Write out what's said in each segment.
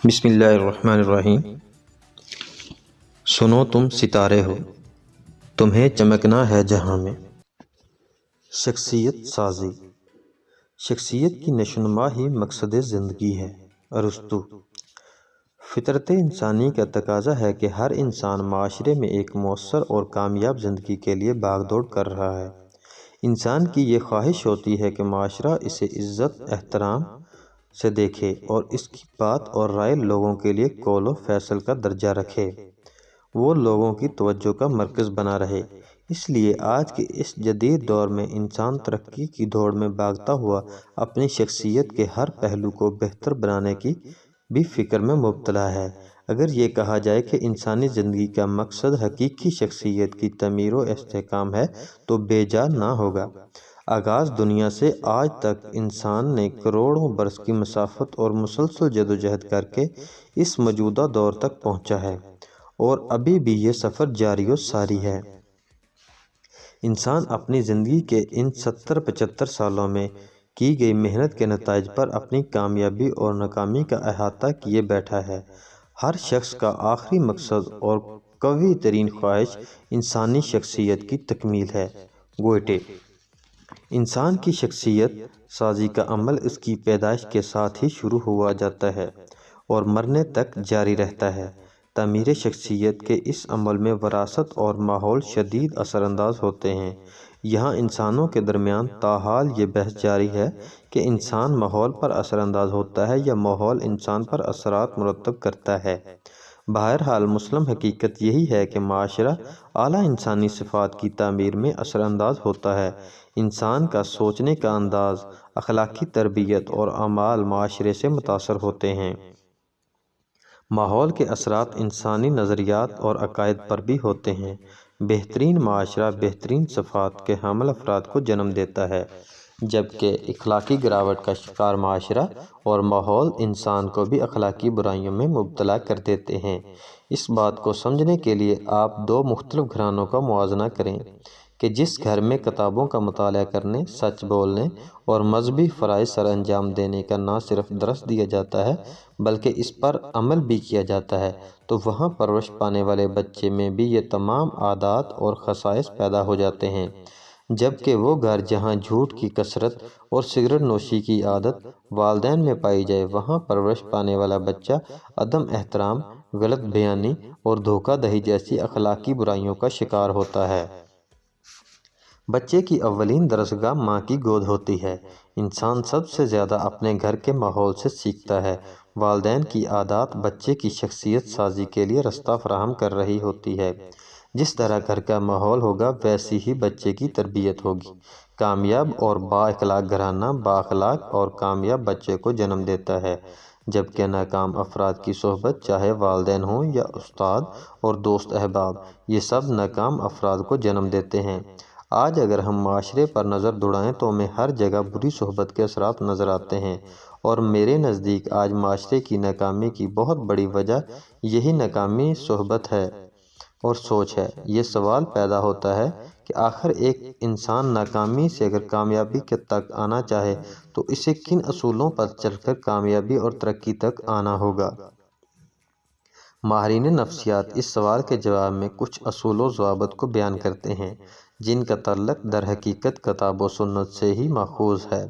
بسم اللہ الرحمن الرحیم۔ سنو تم ستارے ہو، تمہیں چمکنا ہے جہاں میں۔ شخصیت سازی، شخصیت کی نشوونما ہی مقصد زندگی ہے۔ ارسطو۔ فطرت انسانی کا تقاضا ہے کہ ہر انسان معاشرے میں ایک مؤثر اور کامیاب زندگی کے لیے بھاگ دوڑ کر رہا ہے۔ انسان کی یہ خواہش ہوتی ہے کہ معاشرہ اسے عزت احترام سے دیکھے اور اس کی بات اور رائے لوگوں کے لیے قول و فیصل کا درجہ رکھے، وہ لوگوں کی توجہ کا مرکز بنا رہے۔ اس لیے آج کے اس جدید دور میں انسان ترقی کی دوڑ میں بھاگتا ہوا اپنی شخصیت کے ہر پہلو کو بہتر بنانے کی بھی فکر میں مبتلا ہے۔ اگر یہ کہا جائے کہ انسانی زندگی کا مقصد حقیقی شخصیت کی تعمیر و استحکام ہے تو بے جا نہ ہوگا۔ آغاز دنیا سے آج تک انسان نے کروڑوں برس کی مسافت اور مسلسل جدوجہد کر کے اس موجودہ دور تک پہنچا ہے، اور ابھی بھی یہ سفر جاری و ساری ہے۔ انسان اپنی زندگی کے ان 70-75 سالوں میں کی گئی محنت کے نتائج پر اپنی کامیابی اور ناکامی کا احاطہ کیے بیٹھا ہے۔ ہر شخص کا آخری مقصد اور قوی ترین خواہش انسانی شخصیت کی تکمیل ہے۔ گوئٹے۔ انسان کی شخصیت سازی کا عمل اس کی پیدائش کے ساتھ ہی شروع ہوا جاتا ہے اور مرنے تک جاری رہتا ہے۔ تعمیر شخصیت کے اس عمل میں وراثت اور ماحول شدید اثر انداز ہوتے ہیں۔ یہاں انسانوں کے درمیان تاحال یہ بحث جاری ہے کہ انسان ماحول پر اثر انداز ہوتا ہے یا ماحول انسان پر اثرات مرتب کرتا ہے۔ بہرحال مسلم حقیقت یہی ہے کہ معاشرہ اعلیٰ انسانی صفات کی تعمیر میں اثر انداز ہوتا ہے۔ انسان کا سوچنے کا انداز، اخلاقی تربیت اور اعمال معاشرے سے متاثر ہوتے ہیں۔ ماحول کے اثرات انسانی نظریات اور عقائد پر بھی ہوتے ہیں۔ بہترین معاشرہ بہترین صفات کے حامل افراد کو جنم دیتا ہے، جبکہ اخلاقی گراوٹ کا شکار معاشرہ اور ماحول انسان کو بھی اخلاقی برائیوں میں مبتلا کر دیتے ہیں۔ اس بات کو سمجھنے کے لیے آپ دو مختلف گھرانوں کا موازنہ کریں کہ جس گھر میں کتابوں کا مطالعہ کرنے، سچ بولنے اور مذہبی فرائض سر انجام دینے کا نہ صرف درس دیا جاتا ہے بلکہ اس پر عمل بھی کیا جاتا ہے، تو وہاں پرورش پانے والے بچے میں بھی یہ تمام عادات اور خصائص پیدا ہو جاتے ہیں، جبکہ وہ گھر جہاں جھوٹ کی کثرت اور سگریٹ نوشی کی عادت والدین میں پائی جائے، وہاں پرورش پانے والا بچہ عدم احترام، غلط بیانی اور دھوکہ دہی جیسی اخلاقی برائیوں کا شکار ہوتا ہے۔ بچے کی اولین درسگاہ ماں کی گود ہوتی ہے۔ انسان سب سے زیادہ اپنے گھر کے ماحول سے سیکھتا ہے۔ والدین کی عادات بچے کی شخصیت سازی کے لیے رستہ فراہم کر رہی ہوتی ہے۔ جس طرح گھر کا ماحول ہوگا ویسی ہی بچے کی تربیت ہوگی۔ کامیاب اور با اخلاق گھرانہ با اخلاق اور کامیاب بچے کو جنم دیتا ہے، جبکہ ناکام افراد کی صحبت، چاہے والدین ہوں یا استاد اور دوست احباب، یہ سب ناکام افراد کو جنم دیتے ہیں۔ آج اگر ہم معاشرے پر نظر دوڑائیں تو ہمیں ہر جگہ بری صحبت کے اثرات نظر آتے ہیں، اور میرے نزدیک آج معاشرے کی ناکامی کی بہت بڑی وجہ یہی ناکامی صحبت ہے اور سوچ ہے۔ یہ سوال پیدا ہوتا ہے کہ آخر ایک انسان ناکامی سے اگر کامیابی تک آنا چاہے تو اسے کن اصولوں پر چل کر کامیابی اور ترقی تک آنا ہوگا؟ ماہرین نفسیات اس سوال کے جواب میں کچھ اصول و ضوابط کو بیان کرتے ہیں جن کا تعلق در حقیقت کتاب و سنت سے ہی ماخوذ ہے۔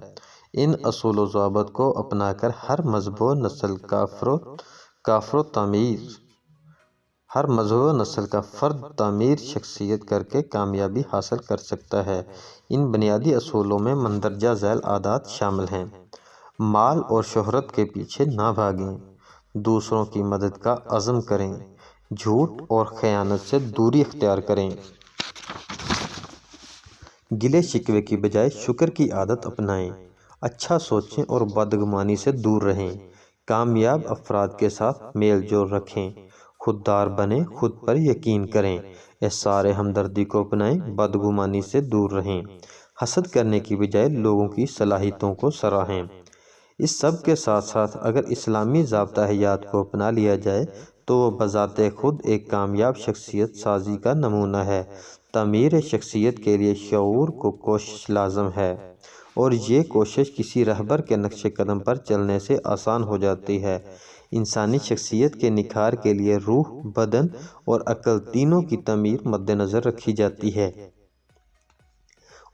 ان اصول و ضوابط کو اپنا کر ہر مذہب و نسل کا فرد تعمیر شخصیت کر کے کامیابی حاصل کر سکتا ہے۔ ان بنیادی اصولوں میں مندرجہ ذیل عادات شامل ہیں۔ مال اور شہرت کے پیچھے نہ بھاگیں، دوسروں کی مدد کا عزم کریں، جھوٹ اور خیانت سے دوری اختیار کریں، گلے شکوے کی بجائے شکر کی عادت اپنائیں، اچھا سوچیں اور بدگمانی سے دور رہیں، کامیاب افراد کے ساتھ میل جول رکھیں، خوددار بنیں، خود پر یقین کریں، احسار ہمدردی کو اپنائیں، بدگمانی سے دور رہیں، حسد کرنے کی بجائے لوگوں کی صلاحیتوں کو سراہیں۔ اس سب کے ساتھ ساتھ اگر اسلامی ضابطہ حیات کو اپنا لیا جائے تو وہ بذات خود ایک کامیاب شخصیت سازی کا نمونہ ہے۔ تعمیر شخصیت کے لیے شعور کو کوشش لازم ہے، اور یہ کوشش کسی رہبر کے نقش قدم پر چلنے سے آسان ہو جاتی ہے۔ انسانی شخصیت کے نکھار کے لیے روح، بدن اور عقل تینوں کی تعمیر مد نظر رکھی جاتی ہے،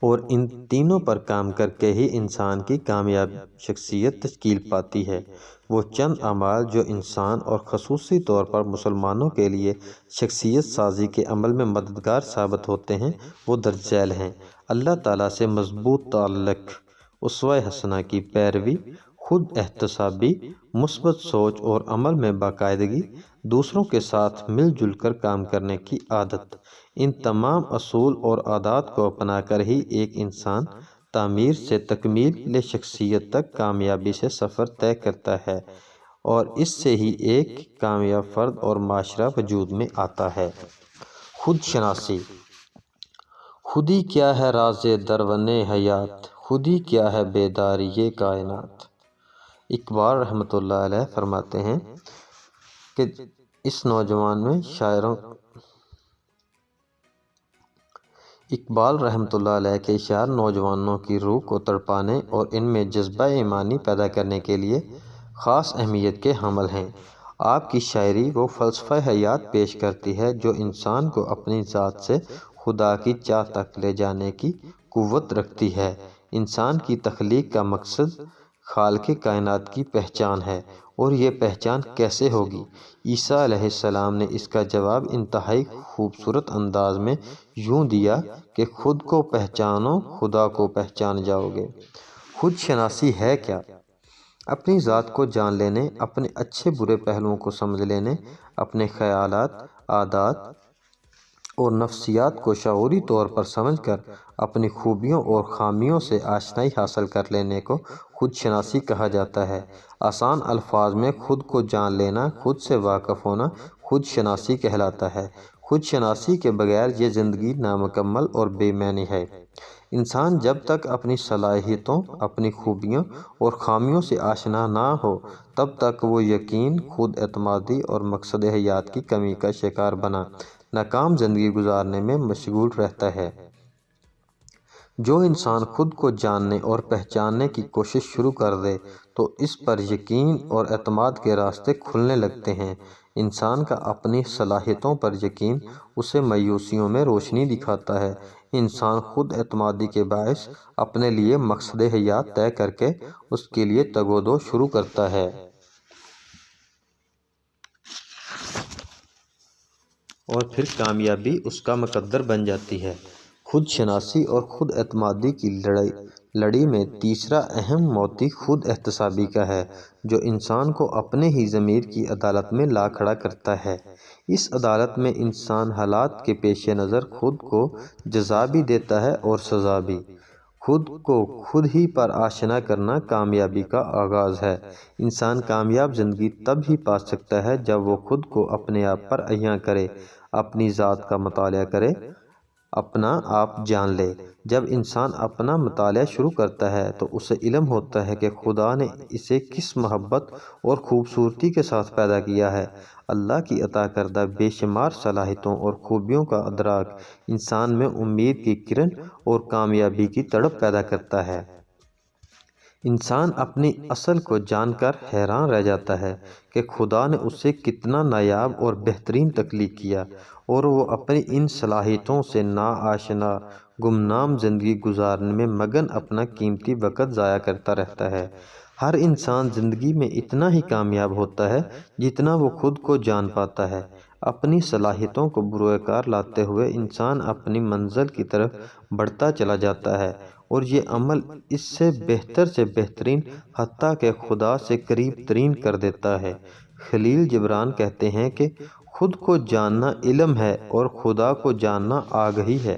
اور ان تینوں پر کام کر کے ہی انسان کی کامیاب شخصیت تشکیل پاتی ہے۔ وہ چند اعمال جو انسان اور خصوصی طور پر مسلمانوں کے لیے شخصیت سازی کے عمل میں مددگار ثابت ہوتے ہیں وہ درج ذیل ہیں: اللہ تعالیٰ سے مضبوط تعلق، اسوہ حسنہ کی پیروی، خود احتسابی، مثبت سوچ اور عمل میں باقاعدگی، دوسروں کے ساتھ مل جل کر کام کرنے کی عادت۔ ان تمام اصول اور عادات کو اپنا کر ہی ایک انسان تعمیر سے تکمیل شخصیت تک کامیابی سے سفر طے کرتا ہے، اور اس سے ہی ایک کامیاب فرد اور معاشرہ وجود میں آتا ہے۔ خود شناسی۔ خودی کیا ہے راز درون حیات، خودی کیا ہے بیداری یہ کائنات۔ اقبال رحمۃ اللہ علیہ فرماتے ہیں کہ اس نوجوان میں شاعروں اقبال رحمۃ اللہ علیہ کے اشعار نوجوانوں کی روح کو تڑپانے اور ان میں جذبہ ایمانی پیدا کرنے کے لیے خاص اہمیت کے حامل ہیں۔ آپ کی شاعری وہ فلسفہ حیات پیش کرتی ہے جو انسان کو اپنی ذات سے خدا کی چاہ تک لے جانے کی قوت رکھتی ہے۔ انسان کی تخلیق کا مقصد خالق کائنات کی پہچان ہے، اور یہ پہچان کیسے ہوگی؟ عیسیٰ علیہ السلام نے اس کا جواب انتہائی خوبصورت انداز میں یوں دیا کہ خود کو پہچانو، خدا کو پہچان جاؤ گے۔ خود شناسی ہے کیا؟ اپنی ذات کو جان لینے، اپنے اچھے برے پہلوؤں کو سمجھ لینے، اپنے خیالات، عادات اور نفسیات کو شعوری طور پر سمجھ کر اپنی خوبیوں اور خامیوں سے آشنائی حاصل کر لینے کو خود شناسی کہا جاتا ہے۔ آسان الفاظ میں خود کو جان لینا، خود سے واقف ہونا خود شناسی کہلاتا ہے۔ خود شناسی کے بغیر یہ زندگی نامکمل اور بے معنی ہے۔ انسان جب تک اپنی صلاحیتوں، اپنی خوبیوں اور خامیوں سے آشنا نہ ہو تب تک وہ یقین، خود اعتمادی اور مقصد حیات کی کمی کا شکار بنا ناکام زندگی گزارنے میں مشغول رہتا ہے۔ جو انسان خود کو جاننے اور پہچاننے کی کوشش شروع کر دے تو اس پر یقین اور اعتماد کے راستے کھلنے لگتے ہیں۔ انسان کا اپنی صلاحیتوں پر یقین اسے مایوسیوں میں روشنی دکھاتا ہے۔ انسان خود اعتمادی کے باعث اپنے لیے مقصد حیات طے کر کے اس کے لیے تگ و دو شروع کرتا ہے، اور پھر کامیابی اس کا مقدر بن جاتی ہے۔ خود شناسی اور خود اعتمادی کی لڑی میں تیسرا اہم موتی خود احتسابی کا ہے، جو انسان کو اپنے ہی ضمیر کی عدالت میں لا کھڑا کرتا ہے۔ اس عدالت میں انسان حالات کے پیش نظر خود کو جزا بھی دیتا ہے اور سزا بھی۔ خود کو خود ہی پر آشنا کرنا کامیابی کا آغاز ہے۔ انسان کامیاب زندگی تب ہی پا سکتا ہے جب وہ خود کو اپنے آپ پر عیاں کرے، اپنی ذات کا مطالعہ کرے، اپنا آپ جان لے۔ جب انسان اپنا مطالعہ شروع کرتا ہے تو اسے علم ہوتا ہے کہ خدا نے اسے کس محبت اور خوبصورتی کے ساتھ پیدا کیا ہے۔ اللہ کی عطا کردہ بے شمار صلاحیتوں اور خوبیوں کا ادراک انسان میں امید کی کرن اور کامیابی کی تڑپ پیدا کرتا ہے۔ انسان اپنی اصل کو جان کر حیران رہ جاتا ہے کہ خدا نے اسے کتنا نایاب اور بہترین تخلیق کیا، اور وہ اپنی ان صلاحیتوں سے ناآشنا گمنام زندگی گزارنے میں مگن اپنا قیمتی وقت ضائع کرتا رہتا ہے۔ ہر انسان زندگی میں اتنا ہی کامیاب ہوتا ہے جتنا وہ خود کو جان پاتا ہے۔ اپنی صلاحیتوں کو بروئے کار لاتے ہوئے انسان اپنی منزل کی طرف بڑھتا چلا جاتا ہے، اور یہ عمل اس سے بہترین حتیٰ کہ خدا سے قریب ترین کر دیتا ہے۔ خلیل جبران کہتے ہیں کہ خود کو جاننا علم ہے اور خدا کو جاننا آگہی ہے۔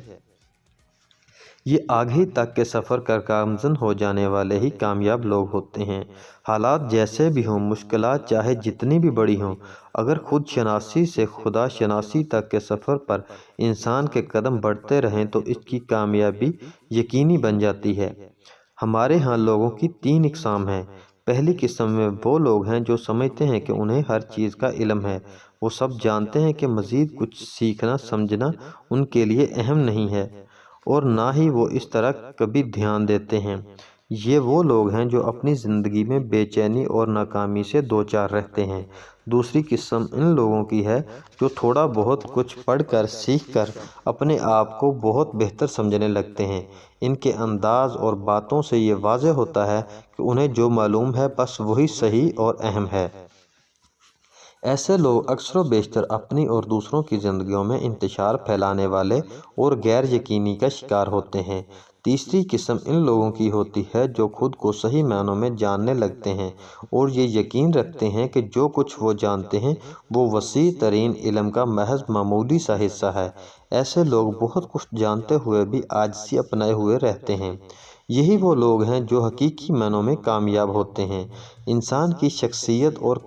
یہ آگہی تک کے سفر کر گامزن ہو جانے والے ہی کامیاب لوگ ہوتے ہیں۔ حالات جیسے بھی ہوں، مشکلات چاہے جتنی بھی بڑی ہوں، اگر خود شناسی سے خدا شناسی تک کے سفر پر انسان کے قدم بڑھتے رہیں تو اس کی کامیابی یقینی بن جاتی ہے۔ ہمارے ہاں لوگوں کی تین اقسام ہیں۔ پہلی قسم میں وہ لوگ ہیں جو سمجھتے ہیں کہ انہیں ہر چیز کا علم ہے، وہ سب جانتے ہیں کہ مزید کچھ سیکھنا سمجھنا ان کے لیے اہم نہیں ہے، اور نہ ہی وہ اس طرح کبھی دھیان دیتے ہیں۔ یہ وہ لوگ ہیں جو اپنی زندگی میں بے چینی اور ناکامی سے دوچار رہتے ہیں۔ دوسری قسم ان لوگوں کی ہے جو تھوڑا بہت کچھ پڑھ کر سیکھ کر اپنے آپ کو بہت بہتر سمجھنے لگتے ہیں۔ ان کے انداز اور باتوں سے یہ واضح ہوتا ہے کہ انہیں جو معلوم ہے بس وہی صحیح اور اہم ہے۔ ایسے لوگ اکثر و بیشتر اپنی اور دوسروں کی زندگیوں میں انتشار پھیلانے والے اور غیر یقینی کا شکار ہوتے ہیں۔ تیسری قسم ان لوگوں کی ہوتی ہے جو خود کو صحیح معنوں میں جاننے لگتے ہیں اور یہ یقین رکھتے ہیں کہ جو کچھ وہ جانتے ہیں وہ وسیع ترین علم کا محض معمولی سا حصہ ہے۔ ایسے لوگ بہت کچھ جانتے ہوئے بھی عاجزی اپنائے ہوئے رہتے ہیں۔ یہی وہ لوگ ہیں جو حقیقی معنوں میں کامیاب ہوتے ہیں۔ انسان کی شخصیت اور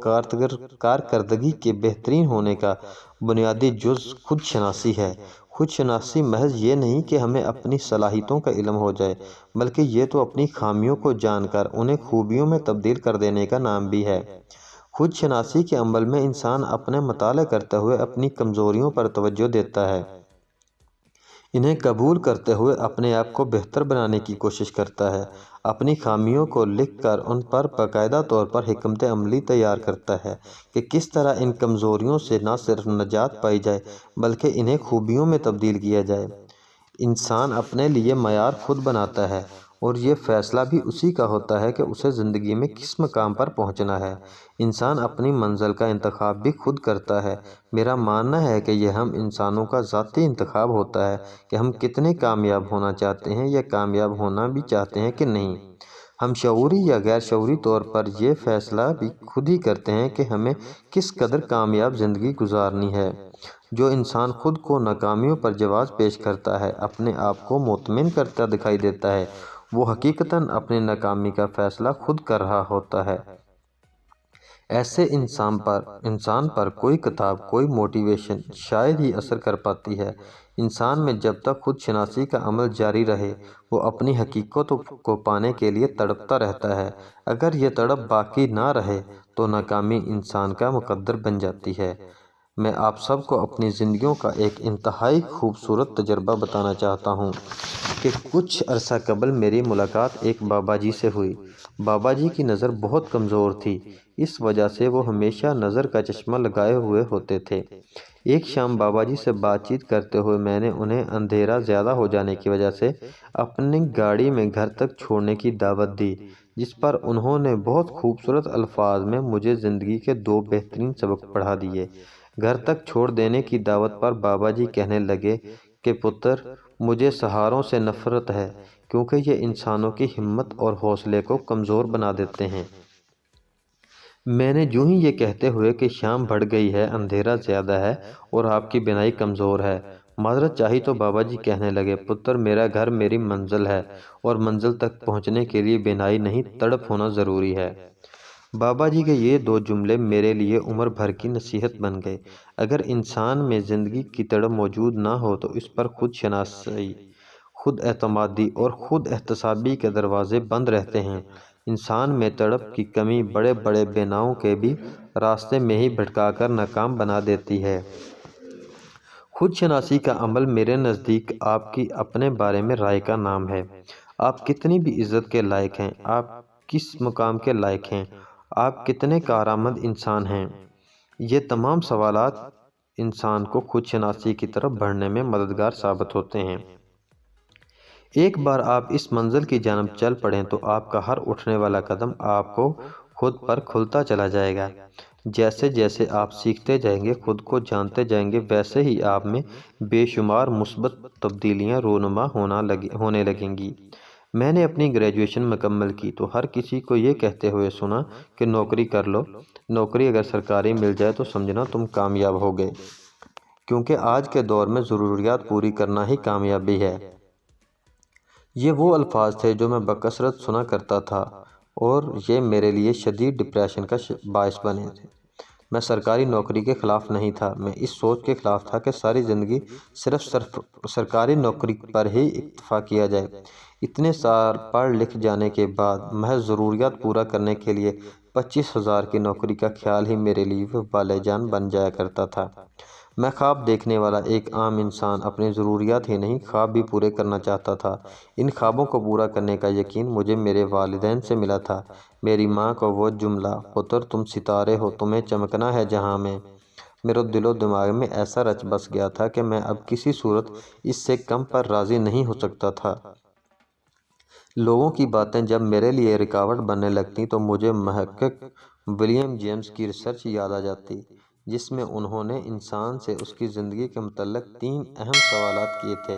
کارکردگی کے بہترین ہونے کا بنیادی جز خود شناسی ہے۔ خود شناسی محض یہ نہیں کہ ہمیں اپنی صلاحیتوں کا علم ہو جائے، بلکہ یہ تو اپنی خامیوں کو جان کر انہیں خوبیوں میں تبدیل کر دینے کا نام بھی ہے۔ خود شناسی کے عمل میں انسان اپنے مطالعہ کرتے ہوئے اپنی کمزوریوں پر توجہ دیتا ہے، انہیں قبول کرتے ہوئے اپنے آپ کو بہتر بنانے کی کوشش کرتا ہے، اپنی خامیوں کو لکھ کر ان پر باقاعدہ طور پر حکمت عملی تیار کرتا ہے کہ کس طرح ان کمزوریوں سے نہ صرف نجات پائی جائے بلکہ انہیں خوبیوں میں تبدیل کیا جائے۔ انسان اپنے لیے معیار خود بناتا ہے اور یہ فیصلہ بھی اسی کا ہوتا ہے کہ اسے زندگی میں کس مقام پر پہنچنا ہے۔ انسان اپنی منزل کا انتخاب بھی خود کرتا ہے۔ میرا ماننا ہے کہ یہ ہم انسانوں کا ذاتی انتخاب ہوتا ہے کہ ہم کتنے کامیاب ہونا چاہتے ہیں یا کامیاب ہونا بھی چاہتے ہیں کہ نہیں۔ ہم شعوری یا غیر شعوری طور پر یہ فیصلہ بھی خود ہی کرتے ہیں کہ ہمیں کس قدر کامیاب زندگی گزارنی ہے۔ جو انسان خود کو ناکامیوں پر جواز پیش کرتا ہے، اپنے آپ کو مطمئن کرتا دکھائی دیتا ہے، وہ حقیقتاً اپنی ناکامی کا فیصلہ خود کر رہا ہوتا ہے۔ ایسے انسان پر کوئی کتاب، کوئی موٹیویشن شاید ہی اثر کر پاتی ہے۔ انسان میں جب تک خود شناسی کا عمل جاری رہے وہ اپنی حقیقتوں کو پانے کے لیے تڑپتا رہتا ہے۔ اگر یہ تڑپ باقی نہ رہے تو ناکامی انسان کا مقدر بن جاتی ہے۔ میں آپ سب کو اپنی زندگیوں کا ایک انتہائی خوبصورت تجربہ بتانا چاہتا ہوں کہ کچھ عرصہ قبل میری ملاقات ایک بابا جی سے ہوئی۔ بابا جی کی نظر بہت کمزور تھی، اس وجہ سے وہ ہمیشہ نظر کا چشمہ لگائے ہوئے ہوتے تھے۔ ایک شام بابا جی سے بات چیت کرتے ہوئے میں نے انہیں اندھیرا زیادہ ہو جانے کی وجہ سے اپنی گاڑی میں گھر تک چھوڑنے کی دعوت دی، جس پر انہوں نے بہت خوبصورت الفاظ میں مجھے زندگی کے 2 بہترین سبق پڑھا دیے۔ گھر تک چھوڑ دینے کی دعوت پر بابا جی کہنے لگے کہ پتر، مجھے سہاروں سے نفرت ہے کیونکہ یہ انسانوں کی ہمت اور حوصلے کو کمزور بنا دیتے ہیں۔ میں نے یوں ہی یہ کہتے ہوئے کہ شام بڑھ گئی ہے، اندھیرا زیادہ ہے اور آپ کی بینائی کمزور ہے، معذرت چاہی تو بابا جی کہنے لگے، پتر، میرا گھر میری منزل ہے اور منزل تک پہنچنے کے لیے بینائی نہیں تڑپ ہونا ضروری ہے۔ بابا جی کے یہ 2 جملے میرے لیے عمر بھر کی نصیحت بن گئے۔ اگر انسان میں زندگی کی تڑپ موجود نہ ہو تو اس پر خود شناسی، خود اعتمادی اور خود احتسابی کے دروازے بند رہتے ہیں۔ انسان میں تڑپ کی کمی بڑے بڑے بیناؤں کے بھی راستے میں ہی بھٹکا کر ناکام بنا دیتی ہے۔ خود شناسی کا عمل میرے نزدیک آپ کی اپنے بارے میں رائے کا نام ہے۔ آپ کتنی بھی عزت کے لائق ہیں، آپ کس مقام کے لائق ہیں، آپ کتنے کارآمد انسان ہیں، یہ تمام سوالات انسان کو خود شناسی کی طرف بڑھنے میں مددگار ثابت ہوتے ہیں۔ ایک بار آپ اس منزل کی جانب چل پڑیں تو آپ کا ہر اٹھنے والا قدم آپ کو خود پر کھلتا چلا جائے گا۔ جیسے جیسے آپ سیکھتے جائیں گے، خود کو جانتے جائیں گے، ویسے ہی آپ میں بے شمار مثبت تبدیلیاں رونما ہونے لگیں گی۔ میں نے اپنی گریجویشن مکمل کی تو ہر کسی کو یہ کہتے ہوئے سنا کہ نوکری کر لو، نوکری اگر سرکاری مل جائے تو سمجھنا تم کامیاب ہو گئے، کیونکہ آج کے دور میں ضروریات پوری کرنا ہی کامیابی ہے۔ یہ وہ الفاظ تھے جو میں بکثرت سنا کرتا تھا اور یہ میرے لیے شدید ڈپریشن کا باعث بنے تھے۔ میں سرکاری نوکری کے خلاف نہیں تھا، میں اس سوچ کے خلاف تھا کہ ساری زندگی صرف سرکاری نوکری پر ہی اکتفا کیا جائے۔ اتنے سال پڑھ لکھ جانے کے بعد محض ضروریات پورا کرنے کے لیے 25,000 کی نوکری کا خیال ہی میرے لیے وبال جان بن جایا کرتا تھا۔ میں خواب دیکھنے والا ایک عام انسان اپنی ضروریات ہی نہیں خواب بھی پورے کرنا چاہتا تھا۔ ان خوابوں کو پورا کرنے کا یقین مجھے میرے والدین سے ملا تھا۔ میری ماں کا وہ جملہ، "پتر تم ستارے ہو، تمہیں چمکنا ہے جہاں میں"، میرے دل و دماغ میں ایسا رچ بس گیا تھا کہ میں اب کسی صورت اس سے کم پر راضی نہیں ہو سکتا تھا۔ لوگوں کی باتیں جب میرے لیے رکاوٹ بننے لگتیں تو مجھے محقق ولیم جیمس کی ریسرچ یاد آ جاتی، جس میں انہوں نے انسان سے اس کی زندگی کے متعلق 3 اہم سوالات کیے تھے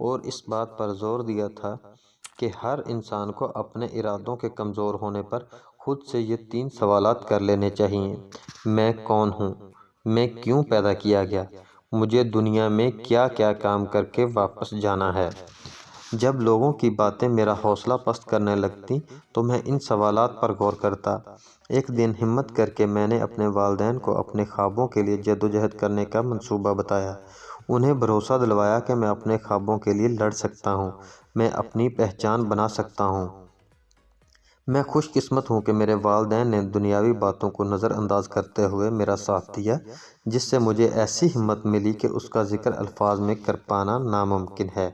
اور اس بات پر زور دیا تھا کہ ہر انسان کو اپنے ارادوں کے کمزور ہونے پر خود سے یہ 3 سوالات کر لینے چاہئیں۔ میں کون ہوں؟ میں کیوں پیدا کیا گیا؟ مجھے دنیا میں کیا کیا کام کر کے واپس جانا ہے؟ جب لوگوں کی باتیں میرا حوصلہ پست کرنے لگتیں تو میں ان سوالات پر غور کرتا۔ ایک دن ہمت کر کے میں نے اپنے والدین کو اپنے خوابوں کے لیے جدوجہد کرنے کا منصوبہ بتایا۔ انہیں بھروسہ دلوایا کہ میں اپنے خوابوں کے لیے لڑ سکتا ہوں، میں اپنی پہچان بنا سکتا ہوں۔ میں خوش قسمت ہوں کہ میرے والدین نے دنیاوی باتوں کو نظر انداز کرتے ہوئے میرا ساتھ دیا، جس سے مجھے ایسی ہمت ملی کہ اس کا ذکر الفاظ میں کر پانا ناممکن ہے۔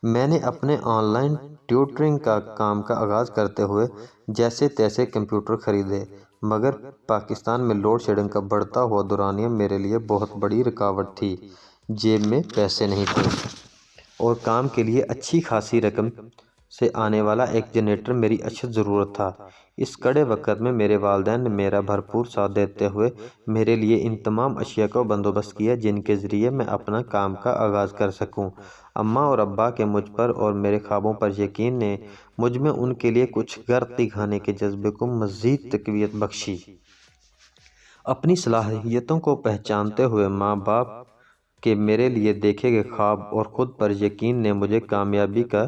میں نے اپنے آن لائن ٹیوٹرنگ کا کام کا آغاز کرتے ہوئے جیسے تیسے کمپیوٹر خریدے، مگر پاکستان میں لوڈ شیڈنگ کا بڑھتا ہوا دورانیہ میرے لیے بہت بڑی رکاوٹ تھی۔ جیب میں پیسے نہیں تھے اور کام کے لیے اچھی خاصی رقم سے آنے والا ایک جنریٹر میری اشد ضرورت تھا۔ اس کڑے وقت میں میرے والدین نے میرا بھرپور ساتھ دیتے ہوئے میرے لیے ان تمام اشیاء کا بندوبست کیا جن کے ذریعے میں اپنا کام کا آغاز کر سکوں۔ اماں اور ابا کے مجھ پر اور میرے خوابوں پر یقین نے مجھ میں ان کے لیے کچھ گر دکھانے کے جذبے کو مزید تقویت بخشی۔ اپنی صلاحیتوں کو پہچانتے ہوئے ماں باپ کے میرے لیے دیکھے گئے خواب اور خود پر یقین نے مجھے کامیابی کا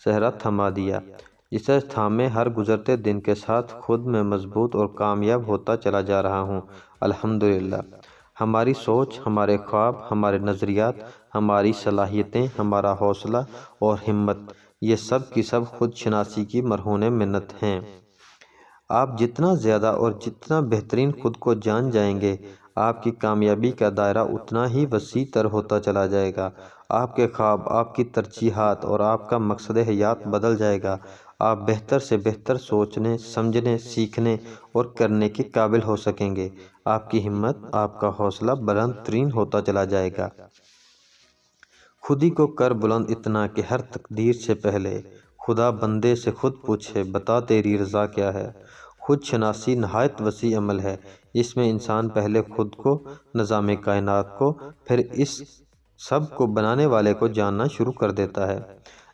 سہرا تھما دیا، جسے تھامے ہر گزرتے دن کے ساتھ خود میں مضبوط اور کامیاب ہوتا چلا جا رہا ہوں۔ الحمدللہ۔ ہماری سوچ، ہمارے خواب، ہمارے نظریات، ہماری صلاحیتیں، ہمارا حوصلہ اور ہمت، یہ سب کی سب خود شناسی کی مرہون منت ہیں۔ آپ جتنا زیادہ اور جتنا بہترین خود کو جان جائیں گے، آپ کی کامیابی کا دائرہ اتنا ہی وسیع تر ہوتا چلا جائے گا۔ آپ کے خواب، آپ کی ترجیحات اور آپ کا مقصد حیات بدل جائے گا۔ آپ بہتر سے بہتر سوچنے، سمجھنے، سیکھنے اور کرنے کے قابل ہو سکیں گے۔ آپ کی ہمت، آپ کا حوصلہ بلند ترین ہوتا چلا جائے گا۔ خودی کو کر بلند اتنا کہ ہر تقدیر سے پہلے خدا بندے سے خود پوچھے، بتا تیری رضا کیا ہے۔ خود شناسی نہایت وسیع عمل ہے، جس میں انسان پہلے خود کو، نظام کائنات کو، پھر اس سب کو بنانے والے کو جاننا شروع کر دیتا ہے۔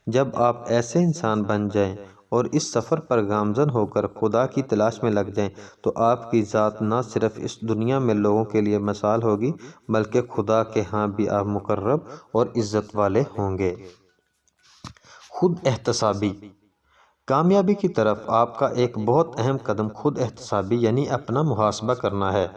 جب آپ ایسے انسان بن جائیں اور اس سفر پر گامزن ہو کر خدا کی تلاش میں لگ جائیں تو آپ کی ذات نہ صرف اس دنیا میں لوگوں کے لیے مثال ہوگی بلکہ خدا کے ہاں بھی آپ مقرب اور عزت والے ہوں گے۔ خود احتسابی۔ کامیابی کی طرف آپ کا ایک بہت اہم قدم خود احتسابی یعنی اپنا محاسبہ کرنا ہے۔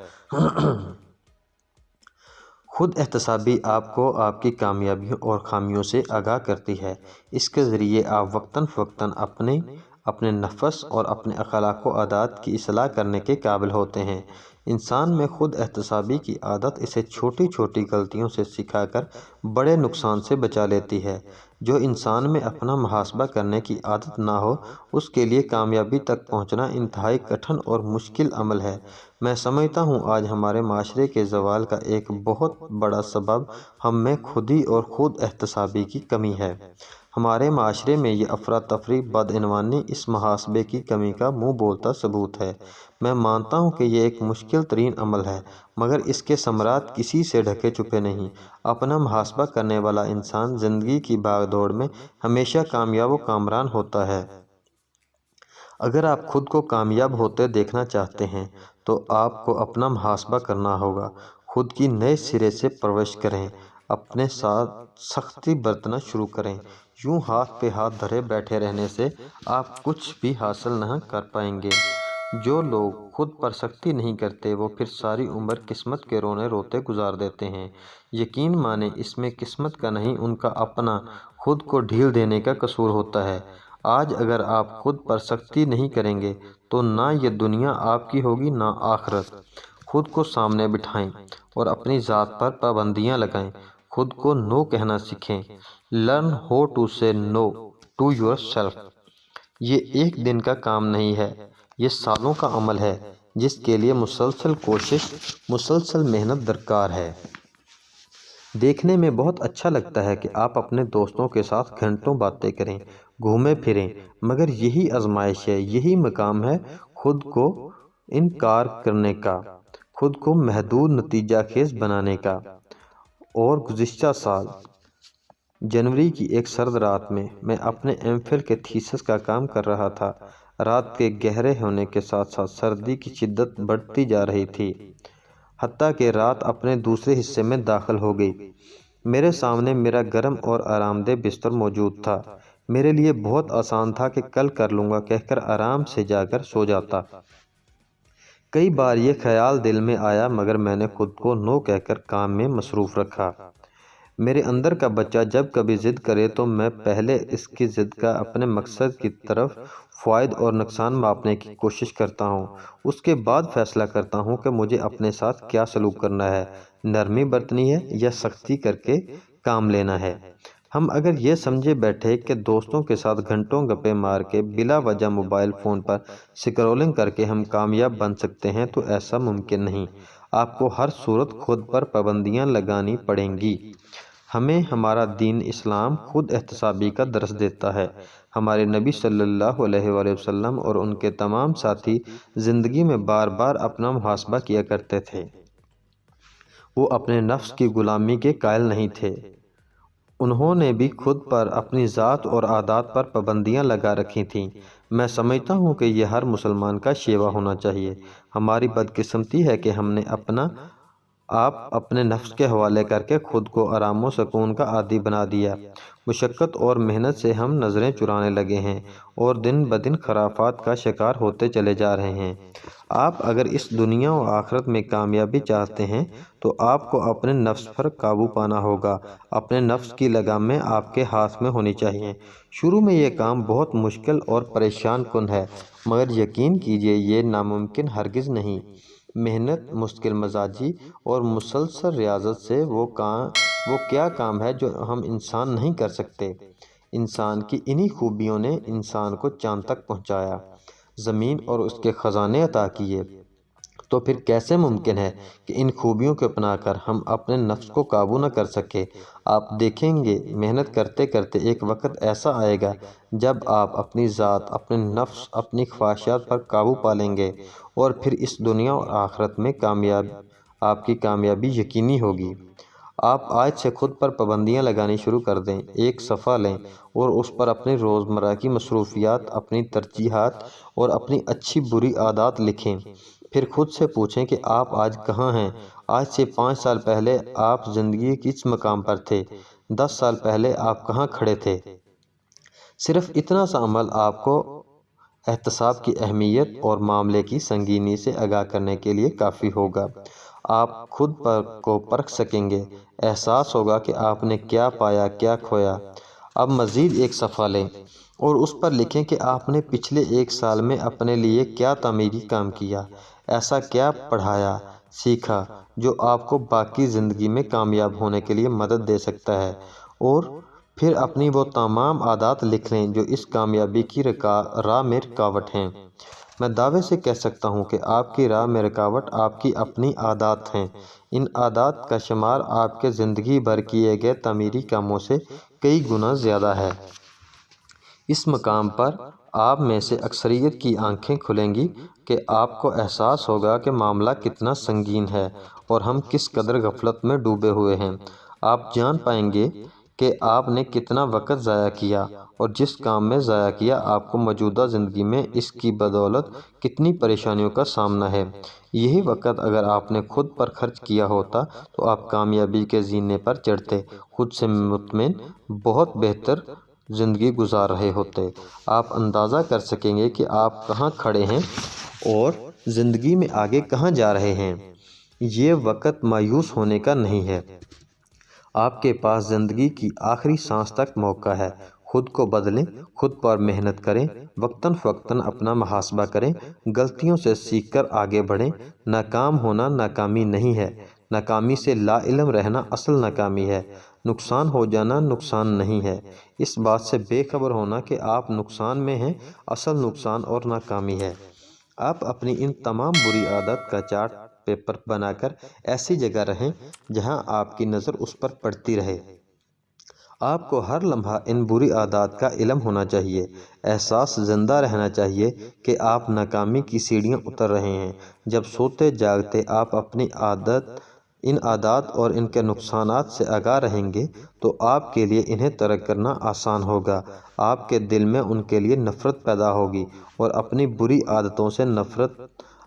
خود احتسابی آپ کو آپ کی کامیابیوں اور خامیوں سے آگاہ کرتی ہے۔ اس کے ذریعے آپ وقتاً فوقتاً اپنے نفس اور اپنے اخلاق و عادات کی اصلاح کرنے کے قابل ہوتے ہیں۔ انسان میں خود احتسابی کی عادت اسے چھوٹی چھوٹی غلطیوں سے سکھا کر بڑے نقصان سے بچا لیتی ہے۔ جو انسان میں اپنا محاسبہ کرنے کی عادت نہ ہو، اس کے لیے کامیابی تک پہنچنا انتہائی کٹھن اور مشکل عمل ہے۔ میں سمجھتا ہوں آج ہمارے معاشرے کے زوال کا ایک بہت بڑا سبب ہم میں خودی اور خود احتسابی کی کمی ہے۔ ہمارے معاشرے میں یہ افراتفری، بدعنوانی اس محاسبے کی کمی کا منہ بولتا ثبوت ہے۔ میں مانتا ہوں کہ یہ ایک مشکل ترین عمل ہے، مگر اس کے ثمرات کسی سے ڈھکے چھپے نہیں۔ اپنا محاسبہ کرنے والا انسان زندگی کی بھاگ دوڑ میں ہمیشہ کامیاب و کامران ہوتا ہے۔ اگر آپ خود کو کامیاب ہوتے دیکھنا چاہتے ہیں تو آپ کو اپنا محاسبہ کرنا ہوگا۔ خود کی نئے سرے سے پرورش کریں، اپنے ساتھ سختی برتنا شروع کریں۔ یوں ہاتھ پہ ہاتھ دھرے بیٹھے رہنے سے آپ کچھ بھی حاصل نہ کر پائیں گے۔ جو لوگ خود پر سختی نہیں کرتے وہ پھر ساری عمر قسمت کے رونے روتے گزار دیتے ہیں۔ یقین مانیں اس میں قسمت کا نہیں، ان کا اپنا خود کو ڈھیل دینے کا قصور ہوتا ہے۔ آج اگر آپ خود پر سختی نہیں کریں گے تو نہ یہ دنیا آپ کی ہوگی نہ آخرت۔ خود کو سامنے بٹھائیں اور اپنی ذات پر پابندیاں لگائیں۔ خود کو نو کہنا سیکھیں۔ لرن ہاؤ ٹو سے نو ٹو یور سیلف۔ یہ ایک دن کا کام نہیں ہے، یہ سالوں کا عمل ہے جس کے لیے مسلسل کوشش، مسلسل محنت درکار ہے۔ دیکھنے میں بہت اچھا لگتا ہے کہ آپ اپنے دوستوں کے ساتھ گھنٹوں باتیں کریں، گھومیں پھریں، مگر یہی آزمائش ہے، یہی مقام ہے خود کو انکار کرنے کا، خود کو محدود نتیجہ خیز بنانے کا۔ اور گزشتہ سال جنوری کی ایک سرد رات میں اپنے ایم فل کے تھیسس کا کام کر رہا تھا۔ رات کے گہرے ہونے کے ساتھ ساتھ سردی کی شدت بڑھتی جا رہی تھی، حتیٰ کہ رات اپنے دوسرے حصے میں داخل ہو گئی۔ میرے سامنے میرا گرم اور آرام دہ بستر موجود تھا۔ میرے لیے بہت آسان تھا کہ کل کر لوں گا کہہ کر آرام سے جا کر سو جاتا۔ کئی بار یہ خیال دل میں آیا، مگر میں نے خود کو نو کہہ کر کام میں مصروف رکھا۔ میرے اندر کا بچہ جب کبھی ضد کرے تو میں پہلے اس کی ضد کا اپنے مقصد کی طرف فوائد اور نقصان ماپنے کی کوشش کرتا ہوں۔ اس کے بعد فیصلہ کرتا ہوں کہ مجھے اپنے ساتھ کیا سلوک کرنا ہے، نرمی برتنی ہے یا سختی کر کے کام لینا ہے۔ ہم اگر یہ سمجھے بیٹھے کہ دوستوں کے ساتھ گھنٹوں گپیں مار کے بلا وجہ موبائل فون پر سکرولنگ کر کے ہم کامیاب بن سکتے ہیں تو ایسا ممکن نہیں۔ آپ کو ہر صورت خود پر پابندیاں لگانی پڑیں گی۔ ہمیں ہمارا دین اسلام خود احتسابی کا درس دیتا ہے۔ ہمارے نبی صلی اللہ علیہ وآلہ وسلم اور ان کے تمام ساتھی زندگی میں بار بار اپنا محاسبہ کیا کرتے تھے۔ وہ اپنے نفس کی غلامی کے قائل نہیں تھے۔ انہوں نے بھی خود پر، اپنی ذات اور عادات پر پابندیاں لگا رکھی تھیں۔ میں سمجھتا ہوں کہ یہ ہر مسلمان کا شیوا ہونا چاہیے۔ ہماری بدقسمتی ہے کہ ہم نے اپنا آپ اپنے نفس کے حوالے کر کے خود کو آرام و سکون کا عادی بنا دیا۔ مشقت اور محنت سے ہم نظریں چرانے لگے ہیں اور دن بدن خرافات کا شکار ہوتے چلے جا رہے ہیں۔ آپ اگر اس دنیا و آخرت میں کامیابی چاہتے ہیں تو آپ کو اپنے نفس پر قابو پانا ہوگا۔ اپنے نفس کی لگامیں آپ کے ہاتھ میں ہونی چاہیے۔ شروع میں یہ کام بہت مشکل اور پریشان کن ہے، مگر یقین کیجیے یہ ناممکن ہرگز نہیں۔ محنت، مستقل مزاجی اور مسلسل ریاضت سے وہ کیا کام ہے جو ہم انسان نہیں کر سکتے۔ انسان کی انہی خوبیوں نے انسان کو چاند تک پہنچایا، زمین اور اس کے خزانے عطا کیے۔ تو پھر کیسے ممکن ہے کہ ان خوبیوں کو اپنا کر ہم اپنے نفس کو قابو نہ کر سکے؟ آپ دیکھیں گے محنت کرتے کرتے ایک وقت ایسا آئے گا جب آپ اپنی ذات، اپنے نفس، اپنی خواہشات پر قابو پا لیں گے اور پھر اس دنیا اور آخرت میں آپ کی کامیابی یقینی ہوگی۔ آپ آج سے خود پر پابندیاں لگانی شروع کر دیں۔ ایک صفحہ لیں اور اس پر اپنی روزمرہ کی مصروفیات، اپنی ترجیحات اور اپنی اچھی بری عادات لکھیں۔ پھر خود سے پوچھیں کہ آپ آج کہاں ہیں؟ آج سے 5 سال پہلے آپ زندگی کے کس مقام پر تھے؟ 10 سال پہلے آپ کہاں کھڑے تھے؟ صرف اتنا سا عمل آپ کو احتساب کی اہمیت اور معاملے کی سنگینی سے آگاہ کرنے کے لیے کافی ہوگا۔ آپ خود کو پرکھ سکیں گے، احساس ہوگا کہ آپ نے کیا پایا، کیا کھویا۔ اب مزید ایک صفحہ لیں اور اس پر لکھیں کہ آپ نے پچھلے 1 سال میں اپنے لیے کیا تعمیری کام کیا، ایسا کیا پڑھایا، سیکھا جو آپ کو باقی زندگی میں کامیاب ہونے کے لیے مدد دے سکتا ہے۔ اور پھر اپنی وہ تمام عادات لکھ لیں جو اس کامیابی کی راہ میں رکاوٹ ہیں۔ میں دعوے سے کہہ سکتا ہوں کہ آپ کی راہ میں رکاوٹ آپ کی اپنی عادات ہیں۔ ان عادات کا شمار آپ کے زندگی بھر کیے گئے تعمیری کاموں سے کئی گنا زیادہ ہے۔ اس مقام پر آپ میں سے اکثریت کی آنکھیں کھلیں گی کہ آپ کو احساس ہوگا کہ معاملہ کتنا سنگین ہے اور ہم کس قدر غفلت میں ڈوبے ہوئے ہیں۔ آپ جان پائیں گے کہ آپ نے کتنا وقت ضائع کیا اور جس کام میں ضائع کیا آپ کو موجودہ زندگی میں اس کی بدولت کتنی پریشانیوں کا سامنا ہے۔ یہی وقت اگر آپ نے خود پر خرچ کیا ہوتا تو آپ کامیابی کے زینے پر چڑھتے، خود سے مطمئن، بہت بہتر زندگی گزار رہے ہوتے۔ آپ اندازہ کر سکیں گے کہ آپ کہاں کھڑے ہیں اور زندگی میں آگے کہاں جا رہے ہیں۔ یہ وقت مایوس ہونے کا نہیں ہے۔ آپ کے پاس زندگی کی آخری سانس تک موقع ہے۔ خود کو بدلیں، خود پر محنت کریں، وقتاً فوقتاً اپنا محاسبہ کریں، غلطیوں سے سیکھ کر آگے بڑھیں۔ ناکام ہونا ناکامی نہیں ہے، ناکامی سے لا علم رہنا اصل ناکامی ہے۔ نقصان ہو جانا نقصان نہیں ہے، اس بات سے بے خبر ہونا کہ آپ نقصان میں ہیں اصل نقصان اور ناکامی ہے۔ آپ اپنی ان تمام بری عادت کا چارٹ پیپر بنا کر ایسی جگہ رہیں جہاں آپ کی نظر اس پر پڑتی رہے۔ آپ کو ہر لمحہ ان بری عادات کا علم ہونا چاہیے، احساس زندہ رہنا چاہیے کہ آپ ناکامی کی سیڑھیاں اتر رہے ہیں۔ جب سوتے جاگتے آپ اپنی ان عادات اور ان کے نقصانات سے آگاہ رہیں گے تو آپ کے لیے انہیں ترک کرنا آسان ہوگا۔ آپ کے دل میں ان کے لیے نفرت پیدا ہوگی اور اپنی بری عادتوں سے نفرت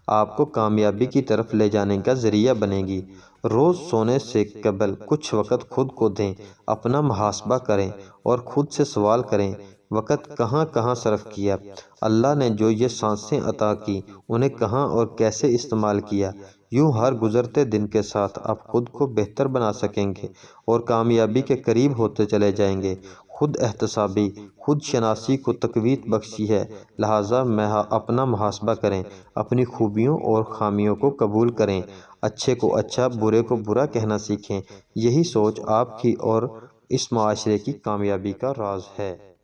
آپ کو کامیابی کی طرف لے جانے کا ذریعہ بنے گی۔ روز سونے سے قبل کچھ وقت خود کو دیں، اپنا محاسبہ کریں اور خود سے سوال کریں، وقت کہاں کہاں صرف کیا؟ اللہ نے جو یہ سانسیں عطا کی انہیں کہاں اور کیسے استعمال کیا؟ یوں ہر گزرتے دن کے ساتھ آپ خود کو بہتر بنا سکیں گے اور کامیابی کے قریب ہوتے چلے جائیں گے۔ خود احتسابی، خود شناسی کو تقویت بخشی ہے، لہٰذا اپنا محاسبہ کریں، اپنی خوبیوں اور خامیوں کو قبول کریں، اچھے کو اچھا، برے کو برا کہنا سیکھیں۔ یہی سوچ آپ کی اور اس معاشرے کی کامیابی کا راز ہے۔